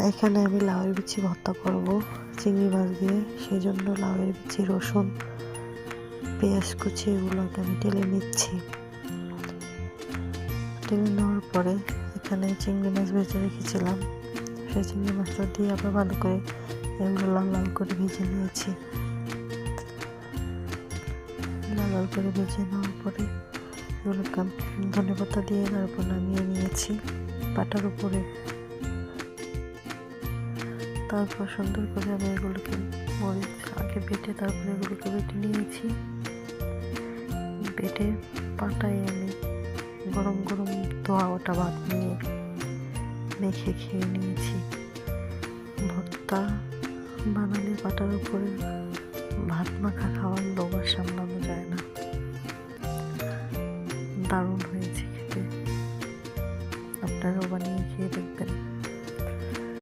এখানে আমি লাউয়ের বিচি ভর্তা করব চিংড়ি মাছ দিয়ে, সেই জন্য লাউয়ের বিচি, রসুন, পেঁয়াজ কুচি এগুলোকে আমি ঢেলে নিচ্ছি। ঢেলে নেওয়ার পরে এখানে চিংড়ি মাছ ভেজে রেখেছিলাম, সেই চিংড়ি মাছটা দিয়ে আবার ভালো করে এগুলো লাল লাল করে ভেজে নিয়েছি। লাল লাল করে ভেজে নেওয়ার পরে এগুলোকে ধনেপাতা দিয়ে তারপর নামিয়ে নিয়েছি পাটার উপরে। তারপর সুন্দর করে আমি এগুলোকে মরিচ আগে বেটে তারপরে এগুলোকে বেটে নিয়েছি। বেটে পাটায় আমি গরম গরম ধোয়া ওটা ভাত নিয়ে মেখে খেয়ে নিয়েছি। ভর্তা বানালে পাটার উপরে ভাত মাখা খাওয়ার লোভ আর সামলানো যায় না। দারুণ হয়েছে খেতে, আপনারাও বানিয়ে খেয়ে দেখবেন।